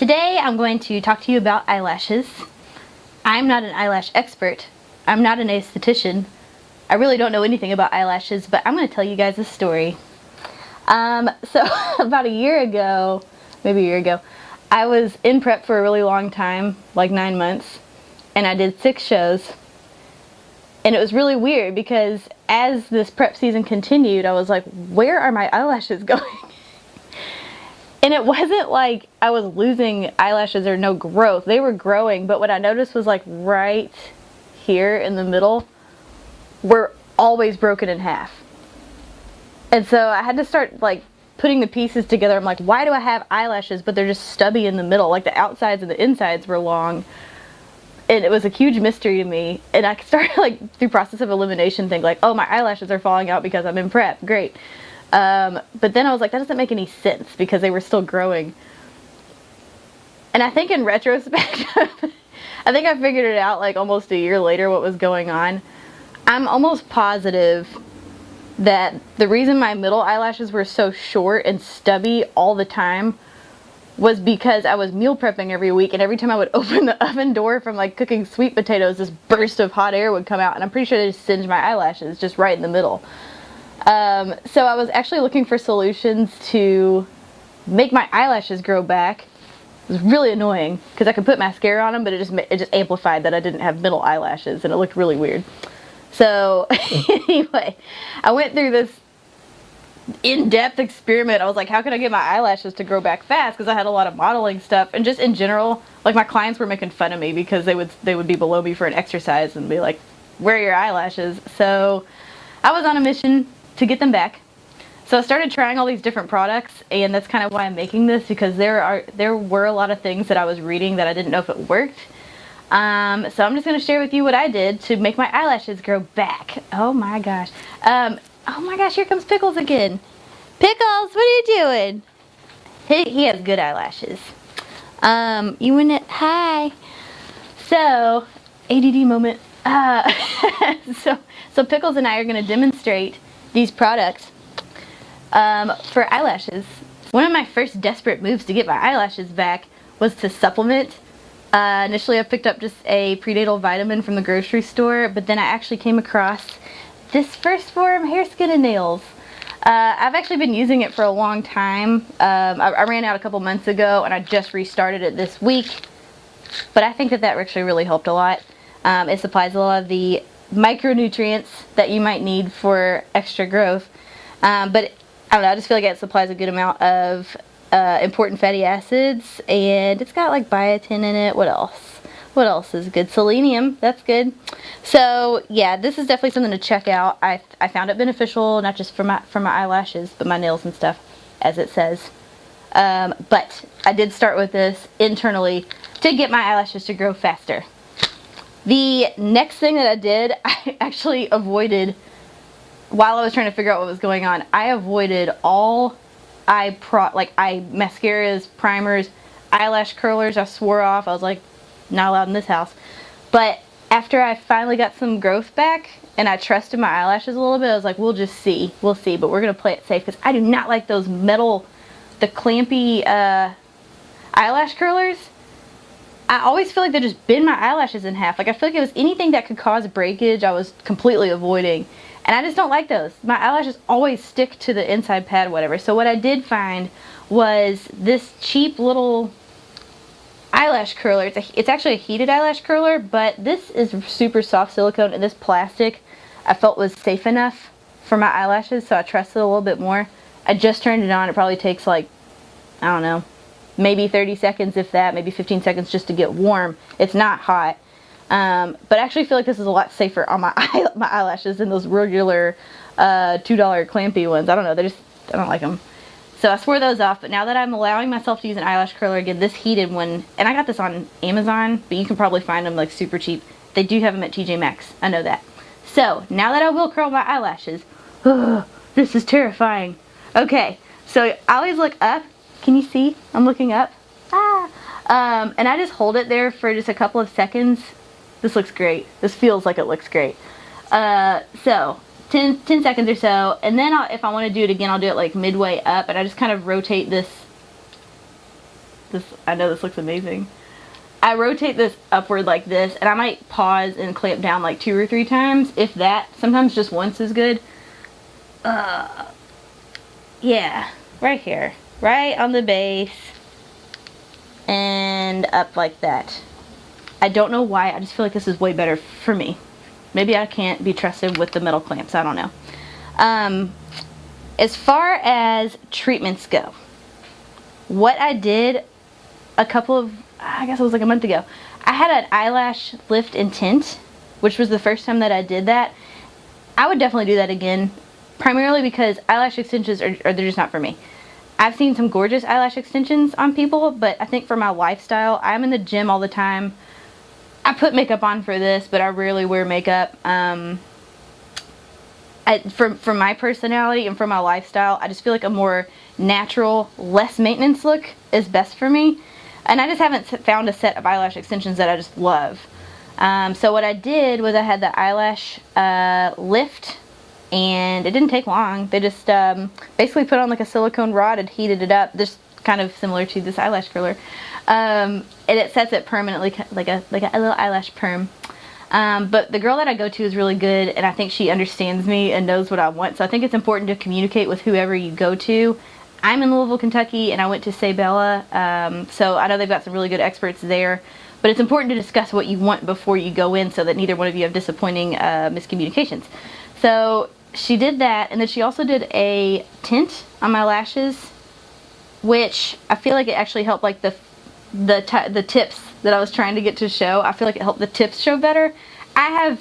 Today I'm going to talk to you about eyelashes. I'm not an eyelash expert. I'm not an esthetician. I really don't know anything about eyelashes, but I'm going to tell you guys a story. So about a year ago, maybe a year ago, I was in prep for a really long time, like 9 months, and I did 6 shows. And it was really weird because as this prep season continued, I was like, where are my eyelashes going? And it wasn't like I was losing eyelashes or no growth. They were growing, but what I noticed was like right here in the middle were always broken in half. And so I had to start like putting the pieces together. I'm like, why do I have eyelashes but they're just stubby in the middle? Like the outsides and the insides were long. And it was a huge mystery to me. And I started like through process of elimination think like, oh, my eyelashes are falling out because I'm in prep. Great. But then I was like, that doesn't make any sense because they were still growing. And I think in retrospect, I think I figured it out like almost a year later what was going on. I'm almost positive that the reason my middle eyelashes were so short and stubby all the time was because I was meal prepping every week, and every time I would open the oven door from like cooking sweet potatoes, this burst of hot air would come out, and I'm pretty sure they just singed my eyelashes just right in the middle. So I was actually looking for solutions to make my eyelashes grow back. It was really annoying because I could put mascara on them, but it just amplified that I didn't have middle eyelashes, and it looked really weird. So anyway, I went through this in-depth experiment. I was like, how can I get my eyelashes to grow back fast? Because I had a lot of modeling stuff, and just in general, like my clients were making fun of me because they would be below me for an exercise and be like, where are your eyelashes? So I was on a mission to get them back. So I started trying all these different products, and that's kind of why I'm making this, because there were a lot of things that I was reading that I didn't know if it worked. So I'm just going to share with you what I did to make my eyelashes grow back. Oh my gosh. Oh my gosh, here comes Pickles again. Pickles, what are you doing? He has good eyelashes. You want it? Hi. So, ADD moment. So Pickles and I are going to demonstrate these products for eyelashes. One of my first desperate moves to get my eyelashes back was to supplement. Initially I picked up just a prenatal vitamin from the grocery store, but then I actually came across this First Form Hair, Skin, and Nails. I've actually been using it for a long time. I ran out a couple months ago and I just restarted it this week, but I think that actually really helped a lot. It supplies a lot of the micronutrients that you might need for extra growth, but I don't know, I just feel like it supplies a good amount of important fatty acids, and it's got like biotin in it. What else is good? Selenium, that's good. So yeah, this is definitely something to check out. I found it beneficial, not just for my eyelashes, but my nails and stuff, as it says. But I did start with this internally to get my eyelashes to grow faster. The next thing that I did, I actually avoided, while I was trying to figure out what was going on, I avoided all eye mascaras, primers, eyelash curlers. I swore off. I was like, not allowed in this house. But after I finally got some growth back and I trusted my eyelashes a little bit, I was like, we'll just see. We'll see, but we're going to play it safe because I do not like those metal, the clampy eyelash curlers. I always feel like they just bend my eyelashes in half. Like I feel like it was anything that could cause breakage, I was completely avoiding. And I just don't like those. My eyelashes always stick to the inside pad, whatever. So what I did find was this cheap little eyelash curler. It's actually a heated eyelash curler, but this is super soft silicone, and this plastic I felt was safe enough for my eyelashes, so I trusted it a little bit more. I just turned it on. It probably takes like, I don't know, maybe 30 seconds, if that, maybe 15 seconds just to get warm. It's not hot. But I actually feel like this is a lot safer on my eyelashes than those regular $2 clampy ones. I don't know, I don't like them. So I swore those off, but now that I'm allowing myself to use an eyelash curler again, this heated one, and I got this on Amazon, but you can probably find them like super cheap. They do have them at TJ Maxx, I know that. So now that I will curl my eyelashes, this is terrifying. Okay, so I always look up. Can you see? I'm looking up. And I just hold it there for just a couple of seconds. This looks great. This feels like it looks great. So 10 seconds or so, and then if I want to do it again, I'll do it like midway up, and I just kind of rotate this I know this looks amazing. I rotate this upward like this, and I might pause and clamp down like 2 or 3 times, if that. Sometimes just once is good. Yeah, right here. Right on the base. And up like that. I don't know why, I just feel like this is way better for me. Maybe I can't be trusted with the metal clamps, I don't know. As far as treatments go, what I did I guess it was like a month ago, I had an eyelash lift and tint, which was the first time that I did that. I would definitely do that again, primarily because eyelash extensions they're just not for me. I've seen some gorgeous eyelash extensions on people, but I think for my lifestyle, I'm in the gym all the time. I put makeup on for this, but I rarely wear makeup. For my personality and for my lifestyle, I just feel like a more natural, less maintenance look is best for me. And I just haven't found a set of eyelash extensions that I just love. So what I did was I had the eyelash lift, and it didn't take long. They just basically put on like a silicone rod and heated it up, just kind of similar to this eyelash curler. And it sets it permanently, like a little eyelash perm. But the girl that I go to is really good, and I think she understands me and knows what I want. So I think it's important to communicate with whoever you go to. I'm in Louisville, Kentucky, and I went to Sabella, so I know they've got some really good experts there. But it's important to discuss what you want before you go in, so that neither one of you have disappointing miscommunications. So she did that, and then she also did a tint on my lashes, which I feel like it actually helped like the tips that I was trying to get to show. I feel like it helped the tips show better. I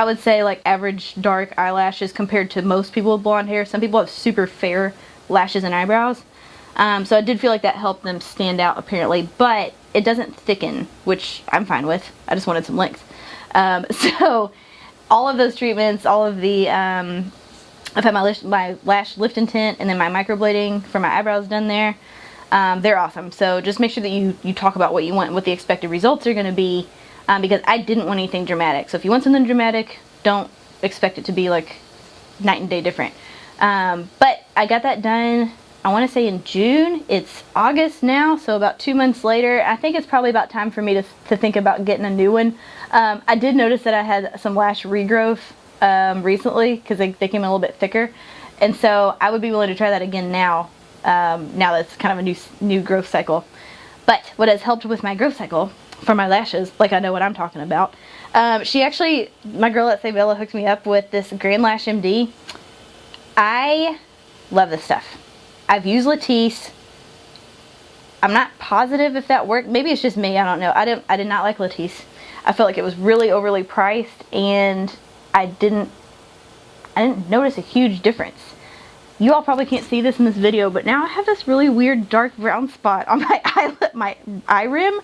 would say like average dark eyelashes compared to most people with blonde hair. Some people have super fair lashes and eyebrows. So I did feel like that helped them stand out apparently, but it doesn't thicken, which I'm fine with. I just wanted some length. So all of those treatments, all of the, I've had my lash lift and tint, and then my microblading for my eyebrows done there. They're awesome. So just make sure that you talk about what you want and what the expected results are going to be, because I didn't want anything dramatic. So if you want something dramatic, don't expect it to be like night and day different. But I got that done, I want to say in June. It's August now, so about 2 months later. I think it's probably about time for me to think about getting a new one. I did notice that I had some lash regrowth recently, because they came in a little bit thicker. And so I would be willing to try that again now. Now that's kind of a new growth cycle. But what has helped with my growth cycle for my lashes, like I know what I'm talking about, my girl at Sabella hooked me up with this Grand Lash MD. I love this stuff. I've used Latisse. I'm not positive if that worked. Maybe it's just me, I don't know. I did not like Latisse. I felt like it was really overly priced, and I didn't notice a huge difference. You all probably can't see this in this video, but now I have this really weird dark brown spot on my eyelid, my eye rim,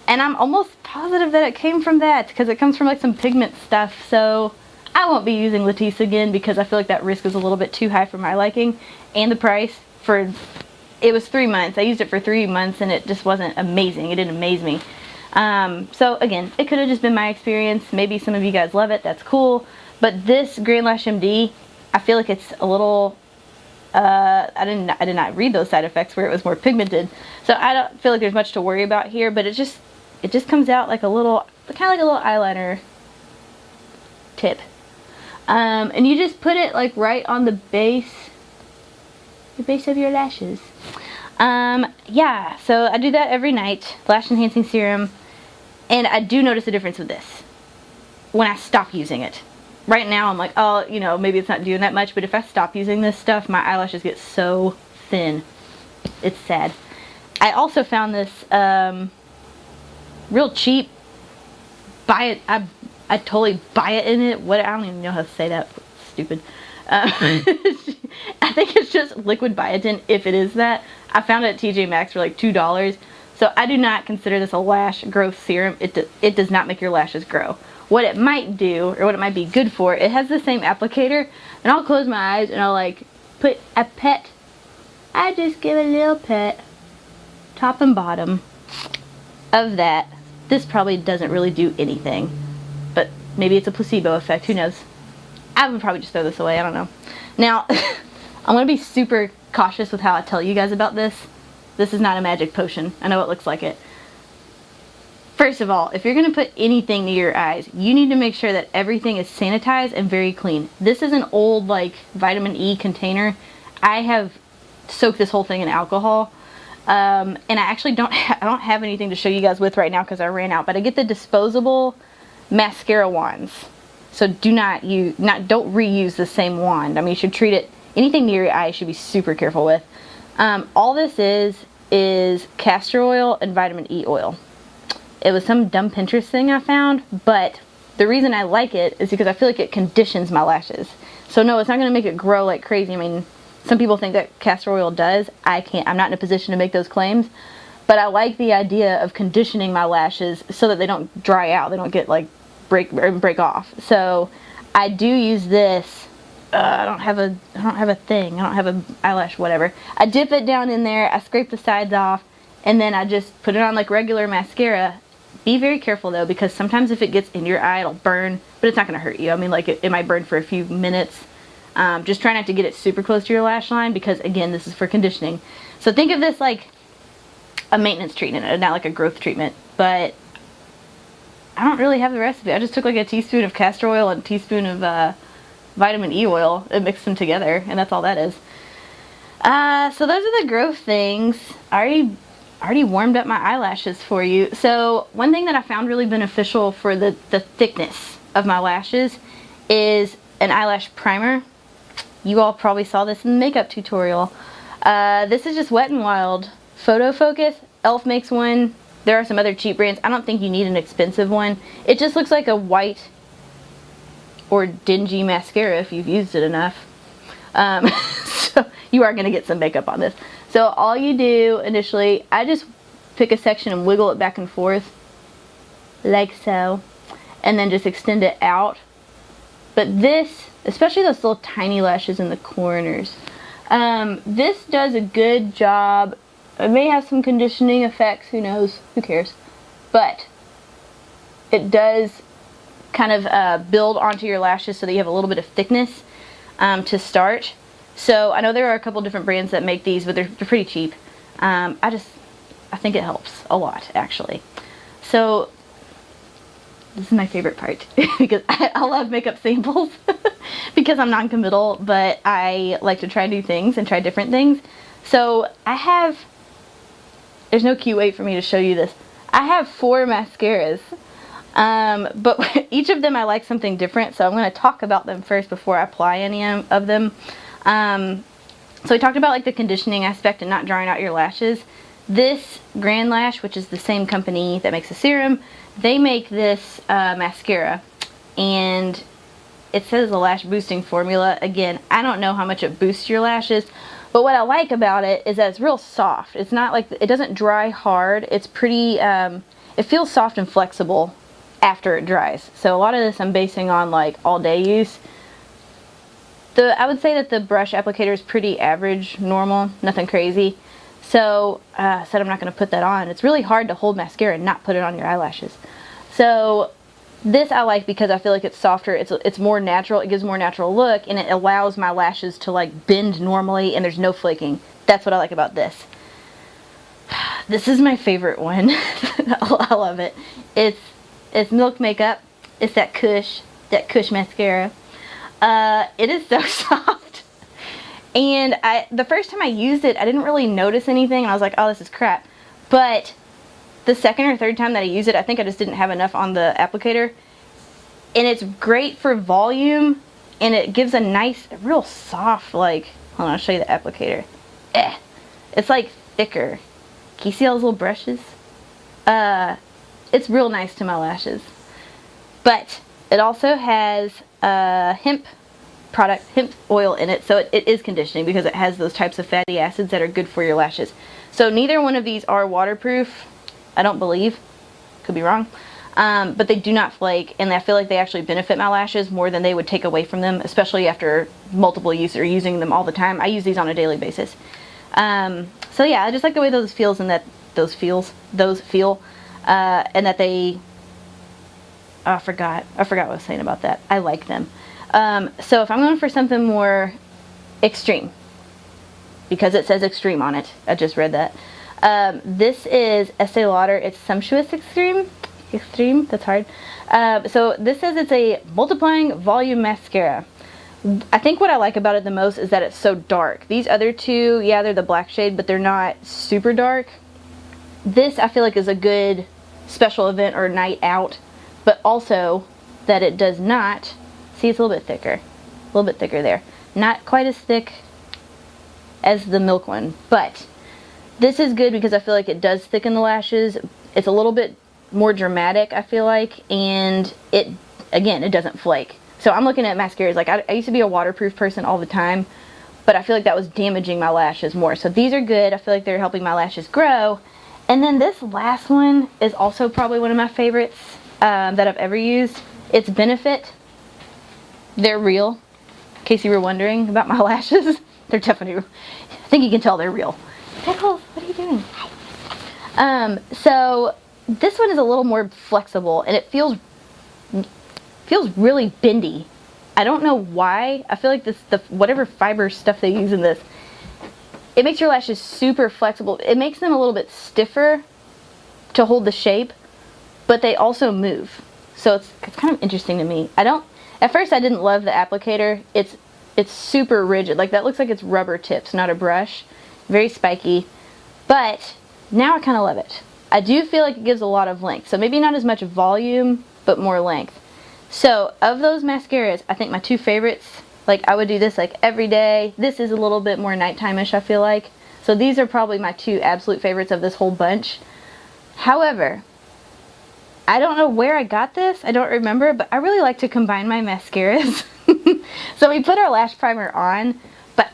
and I'm almost positive that it came from that, because it comes from like some pigment stuff. So I won't be using Latisse again, because I feel like that risk is a little bit too high for my liking, and the price it was 3 months. I used it for 3 months, and it just wasn't amazing. It didn't amaze me. So again, it could have just been my experience. Maybe some of you guys love it. That's cool. But this Grand Lash MD, I feel like it's a little. I did not read those side effects where it was more pigmented, so I don't feel like there's much to worry about here. But it just comes out like a little, kind of like a little eyeliner tip, and you just put it like right on the base of your lashes. Yeah, so I do that every night, lash enhancing serum, and I do notice a difference with this when I stop using it. Right now I'm like, oh, you know, maybe it's not doing that much, but if I stop using this stuff, my eyelashes get so thin. It's sad. I also found this real cheap, I totally buy it in it. I don't even know how to say that. Stupid. I think it's just liquid biotin, if it is that. I found it at TJ Maxx for like $2. So I do not consider this a lash growth serum. It does not make your lashes grow. What it might do, or what it might be good for, it has the same applicator, and I'll close my eyes and I'll like put a pet. I just give a little pet, top and bottom of that. This probably doesn't really do anything, but maybe it's a placebo effect, who knows. I would probably just throw this away, I don't know. Now, I'm going to be super cautious with how I tell you guys about this. This is not a magic potion. I know it looks like it. First of all, if you're going to put anything near your eyes, you need to make sure that everything is sanitized and very clean. This is an old, like, vitamin E container. I have soaked this whole thing in alcohol. And I actually don't have anything to show you guys with right now because I ran out. But I get the disposable mascara wands. So don't reuse the same wand. I mean, you should treat it, anything near your eye you should be super careful with. All this is castor oil and vitamin E oil. It was some dumb Pinterest thing I found, but the reason I like it is because I feel like it conditions my lashes. So no, it's not going to make it grow like crazy. I mean, some people think that castor oil does. I'm not in a position to make those claims, but I like the idea of conditioning my lashes so that they don't dry out. They don't get like break off. So I do use this. I don't have a thing. I don't have an eyelash, whatever. I dip it down in there. I scrape the sides off, and then I just put it on like regular mascara. Be very careful though, because sometimes if it gets in your eye, it'll burn, but it's not going to hurt you. I mean, like it might burn for a few minutes. Just try not to get it super close to your lash line, because again, this is for conditioning. So think of this like a maintenance treatment, not like a growth treatment. But I don't really have the recipe. I just took like a teaspoon of castor oil and a teaspoon of vitamin E oil and mixed them together, and that's all that is. So those are the growth things. I already warmed up my eyelashes for you. So one thing that I found really beneficial for the thickness of my lashes is an eyelash primer. You all probably saw this in the makeup tutorial. This is just Wet n Wild Photo Focus. Elf makes one. There are some other cheap brands. I don't think you need an expensive one. It just looks like a white or dingy mascara if you've used it enough. So you are going to get some makeup on this. So all you do initially, I just pick a section and wiggle it back and forth like so, and then just extend it out. But this, especially those little tiny lashes in the corners, this does a good job. It may have some conditioning effects, who knows, who cares, but it does kind of build onto your lashes so that you have a little bit of thickness to start. So I know there are a couple different brands that make these, but they're pretty cheap. I think it helps a lot, actually. So this is my favorite part because I love makeup samples because I'm non-committal, but I like to try new things and try different things. So there's no cute way for me to show you this. I have 4 mascaras. But each of them I like something different, so I'm going to talk about them first before I apply any of them. So we talked about like the conditioning aspect and not drying out your lashes. This Grand Lash, which is the same company that makes the serum, they make this mascara, and it says a lash boosting formula. Again, I don't know how much it boosts your lashes, but what I like about it is that it's real soft. It's not like, it doesn't dry hard. It's pretty, it feels soft and flexible after it dries. So a lot of this I'm basing on like all day use. I would say that the brush applicator is pretty average, normal, nothing crazy. So I said I'm not going to put that on. It's really hard to hold mascara and not put it on your eyelashes. So this I like because I feel like it's softer, it's more natural, it gives a more natural look, and it allows my lashes to like bend normally and there's no flaking. That's what I like about this. This is my favorite one. I love it. It's Milk Makeup. It's that Kush mascara. It is so soft. And the first time I used it, I didn't really notice anything, and I was like, oh, this is crap. But the second or third time that I used it, I think I just didn't have enough on the applicator. And it's great for volume, and it gives a nice, real soft, like, hold on, I'll show you the applicator. It's like thicker. Can you see all those little brushes? It's real nice to my lashes. But it also has hemp oil in it, so it is conditioning because it has those types of fatty acids that are good for your lashes. So neither one of these are waterproof, I don't believe. Could be wrong. But they do not flake, and I feel like they actually benefit my lashes more than they would take away from them, especially after multiple use or using them all the time. I use these on a daily basis. So yeah, I just like the way those feel, and that they, oh, I forgot what I was saying about that. I like them. So if I'm going for something more extreme, because it says extreme on it, I just read that, This is Estee Lauder. It's Sumptuous Extreme. Extreme? That's hard. So this says it's a multiplying volume mascara. I think what I like about it the most is that it's so dark. These other two, yeah, they're the black shade, but they're not super dark. This I feel like is a good special event or night out, but also that it does not, see, it's a little bit thicker. A little bit thicker there. Not quite as thick as the Milk one, but this is good because I feel like it does thicken the lashes. It's a little bit more dramatic, I feel like, and it doesn't flake. So I'm looking at mascaras, like I used to be a waterproof person all the time, but I feel like that was damaging my lashes more. So these are good. I feel like they're helping my lashes grow. And then this last one is also probably one of my favorites that I've ever used. It's Benefit. They're real, in case you were wondering about my lashes. They're definitely, I think you can tell they're real. Pickles, what are you doing? So this one is a little more flexible, and it feels really bendy. I don't know why. I feel like whatever fiber stuff they use in this, it makes your lashes super flexible. It makes them a little bit stiffer to hold the shape, but they also move. So it's kind of interesting to me. At first I didn't love the applicator. It's super rigid. Like that looks like it's rubber tips, not a brush. Very spiky. But now I kind of love it. I do feel like it gives a lot of length. So maybe not as much volume, but more length. So of those mascaras, I think my two favorites, like I would do this like every day. This is a little bit more nighttime-ish, I feel like. So these are probably my two absolute favorites of this whole bunch. However, I don't know where I got this. I don't remember, but I really like to combine my mascaras. So we put our lash primer on, but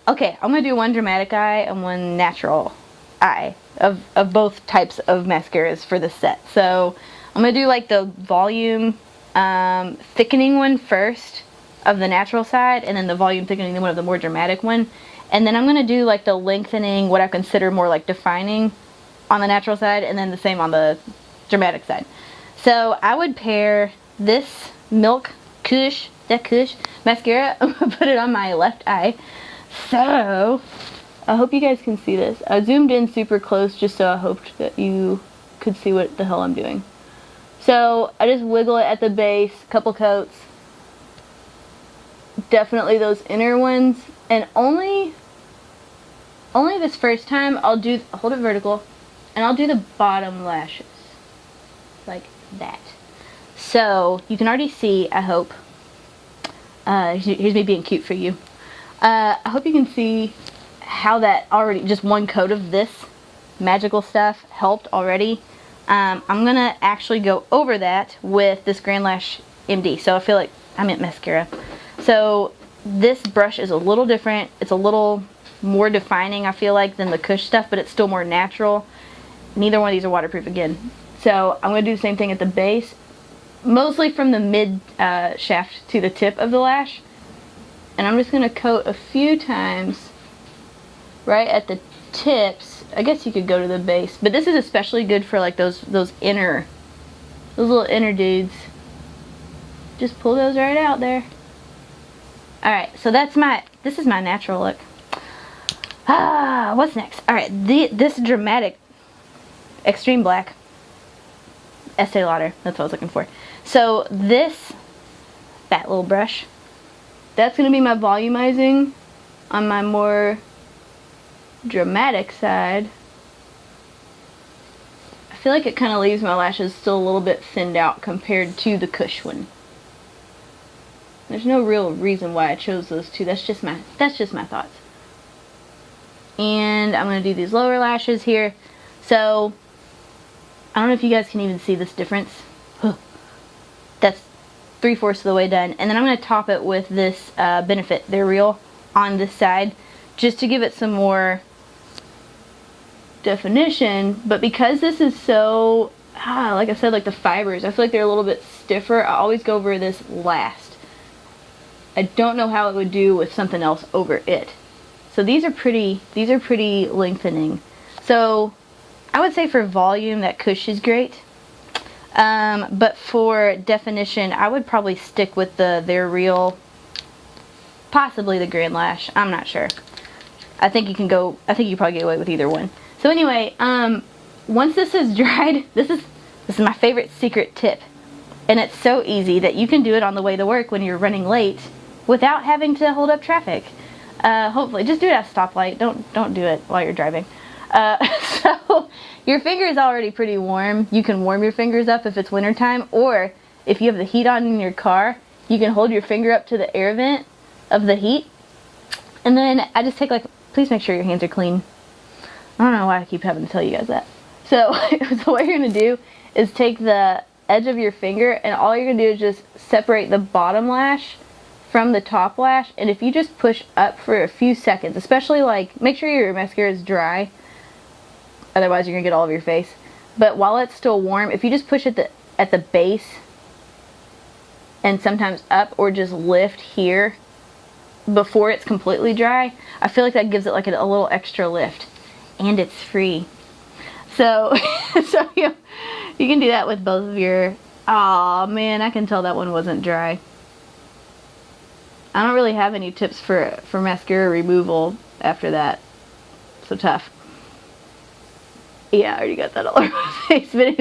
okay, I'm going to do one dramatic eye and one natural eye of both types of mascaras for this set. So I'm going to do like the volume thickening one first of the natural side, and then the volume thickening one of the more dramatic one. And then I'm going to do like the lengthening, what I consider more like defining on the natural side, and then the same on the dramatic side. So I would pair this Milk Kush mascara. I'm going to put it on my left eye. So I hope you guys can see this. I zoomed in super close just so I hoped that you could see what the hell I'm doing. So I just wiggle it at the base, couple coats. Definitely those inner ones, and only this first time hold it vertical, and I'll do the bottom lashes like that. So you can already see, I hope, here's me being cute for you. I hope you can see how that already, just one coat of this magical stuff helped already. I'm gonna actually go over that with this Grand Lash MD. So I feel like I meant mascara. So this brush is a little different. It's a little more defining, I feel like, than the Kush stuff, but it's still more natural. Neither one of these are waterproof again. So I'm gonna do the same thing at the base, mostly from the mid shaft to the tip of the lash. And I'm just gonna coat a few times right at the tips. I guess you could go to the base, but this is especially good for like those little inner dudes. Just pull those right out there. Alright, so this is my natural look. What's next? Alright, this dramatic extreme black Estee Lauder, that's what I was looking for. So this fat little brush, that's gonna be my volumizing on my more dramatic side. I feel like it kind of leaves my lashes still a little bit thinned out compared to the Kush one. There's no real reason why I chose those two. That's just my thoughts. And I'm gonna do these lower lashes here. So I don't know if you guys can even see this difference. That's 3/4 of the way done. And then I'm gonna top it with this Benefit. They're real on this side, just to give it some more definition. But because this is so, like I said, like the fibers, I feel like they're a little bit stiffer. I always go over this last. I don't know how it would do with something else over it. So these are pretty lengthening. So I would say for volume that Kush is great. But for definition, I would probably stick with They're Real, possibly the Grand Lash. I'm not sure. I think you probably get away with either one. So anyway, once this is dried, this is my favorite secret tip. And it's so easy that you can do it on the way to work when you're running late without having to hold up traffic. Hopefully, just do it at a stoplight. Don't do it while you're driving. So your finger is already pretty warm. You can warm your fingers up if it's wintertime, or if you have the heat on in your car, you can hold your finger up to the air vent of the heat. And then I just take please make sure your hands are clean. I don't know why I keep having to tell you guys that. So, so what you're going to do is take the edge of your finger, and all you're going to do is just separate the bottom lash from the top lash. And if you just push up for a few seconds, especially make sure your mascara is dry, otherwise you're going to get all over your face. But while it's still warm, if you just push at the base and sometimes up, or just lift here before it's completely dry, I feel like that gives it a little extra lift. And it's free. So, so you can do that with both of your... Aw, man, I can tell that one wasn't dry. I don't really have any tips for mascara removal after that. So tough. Yeah, I already got that all over my face. But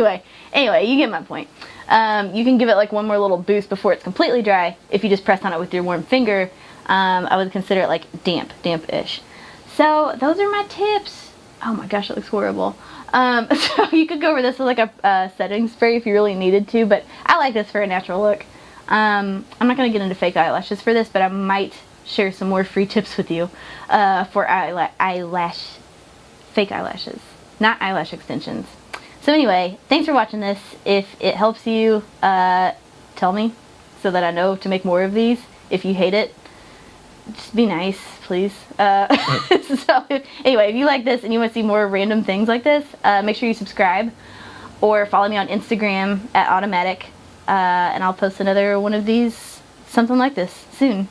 anyway, you get my point. You can give it one more little boost before it's completely dry. If you just press on it with your warm finger, I would consider it damp-ish. So those are my tips. Oh my gosh, it looks horrible. So you could go over this with a setting spray if you really needed to, but I like this for a natural look. I'm not going to get into fake eyelashes for this, but I might share some more free tips with you for fake eyelashes, not eyelash extensions. So anyway, thanks for watching this. If it helps you, tell me so that I know to make more of these. If you hate it, just be nice, please. So anyway, if you like this and you want to see more random things like this, make sure you subscribe or follow me on Instagram at Automatic, and I'll post another one of these, something like this, soon.